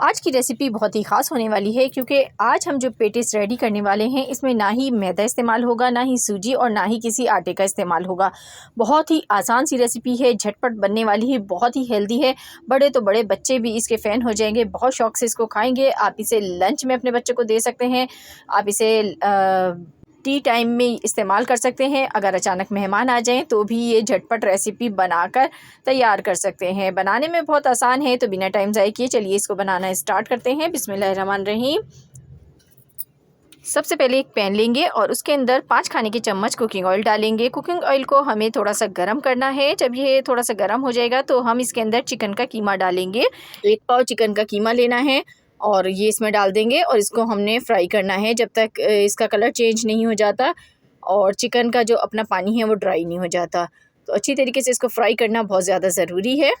आज की रेसिपी बहुत ही ख़ास होने वाली है क्योंकि आज हम जो पेटिस रेडी करने वाले हैं इसमें ना ही मैदा इस्तेमाल होगा, ना ही सूजी और ना ही किसी आटे का इस्तेमाल होगा। बहुत ही आसान सी रेसिपी है, झटपट बनने वाली है, बहुत ही हेल्दी है। बड़े तो बड़े बच्चे भी इसके फ़ैन हो जाएंगे, बहुत शौक़ से इसको खाएंगे। आप इसे लंच में अपने बच्चों को दे सकते हैं, आप इसे टी टाइम में इस्तेमाल कर सकते हैं। अगर अचानक मेहमान आ जाएं तो भी ये झटपट रेसिपी बनाकर तैयार कर सकते हैं। बनाने में बहुत आसान है, तो बिना टाइम ज़ाय किए चलिए इसको बनाना स्टार्ट करते हैं। बिस्मिल्लाहिर्रहमानिर्रहीम। सबसे पहले एक पैन लेंगे और उसके अंदर 5 खाने के चम्मच कुकिंग ऑयल डालेंगे। कुकिंग ऑयल को हमें थोड़ा सा गर्म करना है। जब ये थोड़ा सा गर्म हो जाएगा तो हम इसके अंदर चिकन का कीमा डालेंगे। 1 पाव चिकन का कीमा लेना है और ये इसमें डाल देंगे और इसको हमने फ्राई करना है जब तक इसका कलर चेंज नहीं हो जाता और चिकन का जो अपना पानी है वो ड्राई नहीं हो जाता। तो अच्छी तरीके से इसको फ्राई करना बहुत ज़्यादा ज़रूरी है।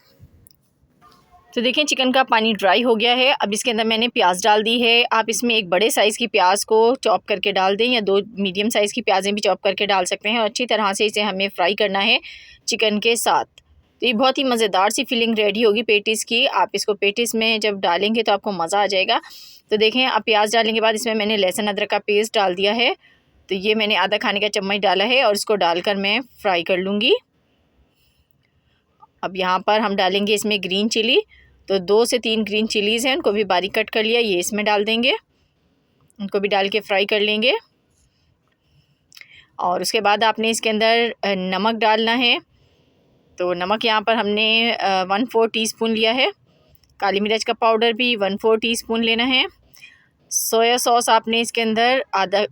तो देखें चिकन का पानी ड्राई हो गया है। अब इसके अंदर मैंने प्याज डाल दी है। आप इसमें एक बड़े साइज़ की प्याज को चॉप करके डाल दें या 2 मीडियम साइज़ की प्याज़ें भी चॉप करके डाल सकते हैं और अच्छी तरह से इसे हमें फ्राई करना है चिकन के साथ। तो ये बहुत ही मज़ेदार सी फीलिंग रेडी होगी पेटिस की। आप इसको पेटिस में जब डालेंगे तो आपको मज़ा आ जाएगा। तो देखें अब प्याज डालने के बाद इसमें मैंने लहसुन अदरक का पेस्ट डाल दिया है। तो ये मैंने आधा खाने का चम्मच डाला है और इसको डालकर मैं फ्राई कर लूँगी। अब यहाँ पर हम डालेंगे इसमें ग्रीन चिली। तो 2 से 3 ग्रीन चिलीज़ हैं, उनको भी बारीक कट कर लिया, ये इसमें डाल देंगे। उनको भी डाल के फ्राई कर लेंगे और उसके बाद आपने इसके अंदर नमक डालना है। तो नमक यहाँ पर हमने 1/4 टीस्पून लिया है। काली मिर्च का पाउडर भी 1/4 टीस्पून लेना है। सोया सॉस आपने इसके अंदर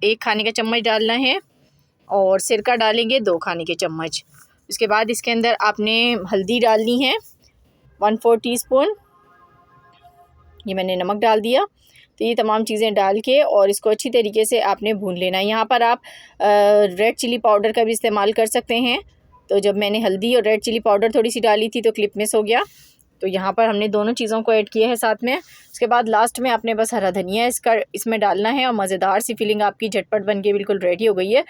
1 खाने का चम्मच डालना है और सिरका डालेंगे 2 खाने के चम्मच। उसके बाद इसके अंदर आपने हल्दी डालनी है 1/4 टीस्पून। ये मैंने नमक डाल दिया। तो ये तमाम चीज़ें डाल के और इसको अच्छी तरीके से आपने भून लेना है। यहाँ पर आप रेड चिली पाउडर का भी इस्तेमाल कर सकते हैं। तो जब मैंने हल्दी और रेड चिली पाउडर थोड़ी सी डाली थी तो क्लिप मिस हो गया। तो यहाँ पर हमने दोनों चीज़ों को ऐड किया है साथ में। उसके बाद लास्ट में आपने बस हरा धनिया इसमें डालना है और मज़ेदार सी फीलिंग आपकी झटपट बन के बिल्कुल रेडी हो गई है।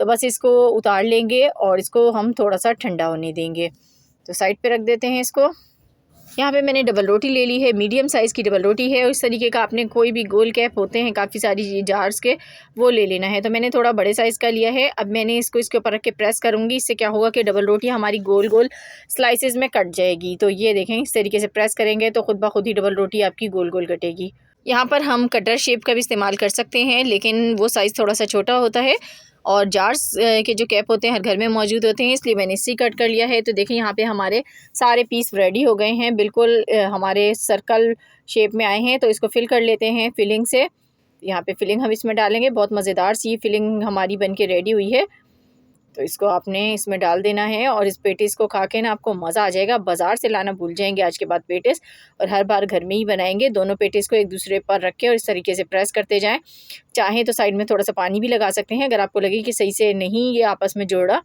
तो बस इसको उतार लेंगे और इसको हम थोड़ा सा ठंडा होने देंगे। तो साइड पर रख देते हैं इसको। यहाँ पे मैंने डबल रोटी ले ली है, मीडियम साइज़ की डबल रोटी है। उस तरीके का आपने कोई भी गोल कैप होते हैं काफ़ी सारी जार्स के, वो ले लेना है। तो मैंने थोड़ा बड़े साइज़ का लिया है। अब मैंने इसको इसके ऊपर रख के प्रेस करूँगी। इससे क्या होगा कि डबल रोटी हमारी गोल गोल स्लाइसेस में कट जाएगी। तो ये देखें इस तरीके से प्रेस करेंगे तो खुद ब खुद ही डबल रोटी आपकी गोल गोल कटेगी। यहाँ पर हम कटर शेप का भी इस्तेमाल कर सकते हैं, लेकिन वो साइज़ थोड़ा सा छोटा होता है और जार्स के जो कैप होते हैं हर घर में मौजूद होते हैं, इसलिए मैंने इसी कट कर लिया है। तो देखिए यहाँ पे हमारे सारे पीस रेडी हो गए हैं, बिल्कुल हमारे सर्कल शेप में आए हैं। तो इसको फिल कर लेते हैं फिलिंग से। यहाँ पे फिलिंग हम इसमें डालेंगे, बहुत मज़ेदार सी फिलिंग हमारी बन के रेडी हुई है। तो इसको आपने इसमें डाल देना है और इस पेटिस को खा के ना आपको मज़ा आ जाएगा। बाज़ार से लाना भूल जाएंगे आज के बाद पेटिस, और हर बार घर में ही बनाएंगे। दोनों पेटिस को एक दूसरे पर रख के और इस तरीके से प्रेस करते जाएं। चाहें तो साइड में थोड़ा सा पानी भी लगा सकते हैं, अगर आपको लगे कि सही से नहीं ये आपस में जोड़ा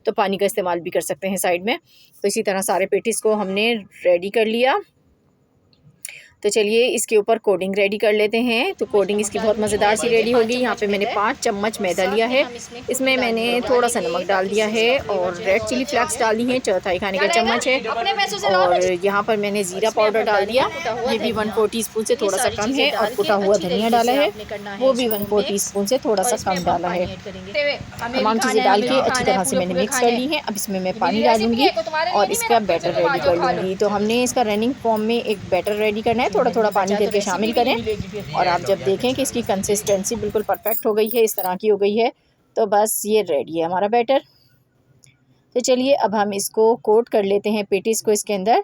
तो पानी का इस्तेमाल भी कर सकते हैं साइड में। तो इसी तरह सारे पेटिस को हमने रेडी कर लिया। तो चलिए इसके ऊपर कोडिंग रेडी कर लेते हैं। तो कोडिंग इसकी बहुत मज़ेदार सी रेडी होगी। यहाँ पे मैंने 5 चम्मच मैदा लिया है, इसमें मैंने थोड़ा सा नमक डाल दिया है और रेड चिली फ्लेक्स डाली हैं, 1/4 खाने का चम्मच है। और यहाँ पर मैंने ज़ीरा पाउडर डाल दिया, ये भी 1/4 टीस्पून से थोड़ा सा कम है। और कुटा हुआ धनिया डाला है, वो भी 1/4 टीस्पून से थोड़ा सा कम डाला है। तमाम चीज़ें डाल के अच्छी तरह से मैंने मिक्स कर ली हैं। अब इसमें मैं पानी डालूंगी और इसका बैटर रेडी कर लूँगी। तो हमने इसका रनिंग फॉर्म में एक बैटर रेडी करना है, थोड़ा थोड़ा पानी करके शामिल करें। और आप जब देखें कि इसकी कंसिस्टेंसी बिल्कुल परफेक्ट हो गई है, इस तरह की हो गई है, तो बस ये रेडी है हमारा बैटर। तो चलिए अब हम इसको कोट कर लेते हैं पेटिस को इसके अंदर।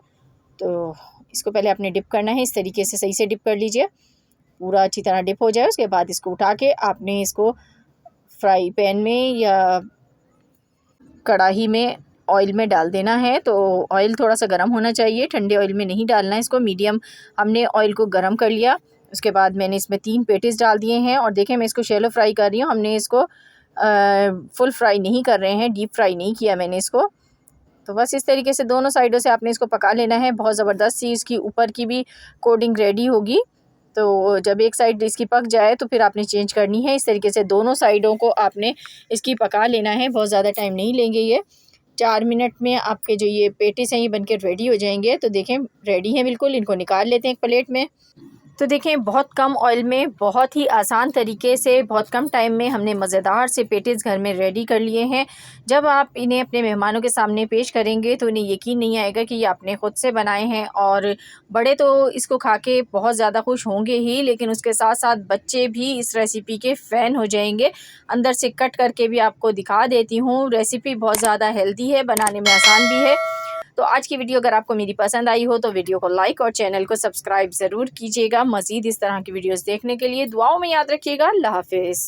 तो इसको पहले आपने डिप करना है, इस तरीके से सही से डिप कर लीजिए, पूरा अच्छी तरह डिप हो जाए। उसके बाद इसको उठा के आपने इसको फ्राई पैन में या कढ़ाई में ऑयल में डाल देना है। तो ऑयल थोड़ा सा गर्म होना चाहिए, ठंडे ऑयल में नहीं डालना है इसको। मीडियम हमने ऑयल को गर्म कर लिया। उसके बाद मैंने इसमें 3 पेटिस डाल दिए हैं और देखें मैं इसको शैलो फ्राई कर रही हूँ। हमने इसको फुल फ्राई नहीं कर रहे हैं, डीप फ्राई नहीं किया मैंने इसको। तो बस इस तरीके से दोनों साइडों से आपने इसको पका लेना है। बहुत ज़बरदस्त सी इसकी ऊपर की भी कोटिंग रेडी होगी। तो जब एक साइड इसकी पक जाए तो फिर आपने चेंज करनी है। इस तरीके से दोनों साइडों को आपने इसकी पका लेना है, बहुत ज़्यादा टाइम नहीं लेंगे। ये 4 मिनट में आपके जो ये पेटिस हैं ये बनके रेडी हो जाएंगे। तो देखें रेडी हैं बिल्कुल, इनको निकाल लेते हैं एक प्लेट में। तो देखें बहुत कम ऑयल में बहुत ही आसान तरीके से बहुत कम टाइम में हमने मज़ेदार से पेटीज़ घर में रेडी कर लिए हैं। जब आप इन्हें अपने मेहमानों के सामने पेश करेंगे तो उन्हें यकीन नहीं आएगा कि ये आपने ख़ुद से बनाए हैं। और बड़े तो इसको खा के बहुत ज़्यादा खुश होंगे ही, लेकिन उसके साथ साथ बच्चे भी इस रेसिपी के फ़ैन हो जाएंगे। अंदर से कट करके भी आपको दिखा देती हूँ। रेसिपी बहुत ज़्यादा हेल्दी है, बनाने में आसान भी है। तो आज की वीडियो अगर आपको मेरी पसंद आई हो तो वीडियो को लाइक और चैनल को सब्सक्राइब ज़रूर कीजिएगा। मज़ीद इस तरह की वीडियोस देखने के लिए दुआओं में याद रखिएगा। अल्लाह हाफ़िज़।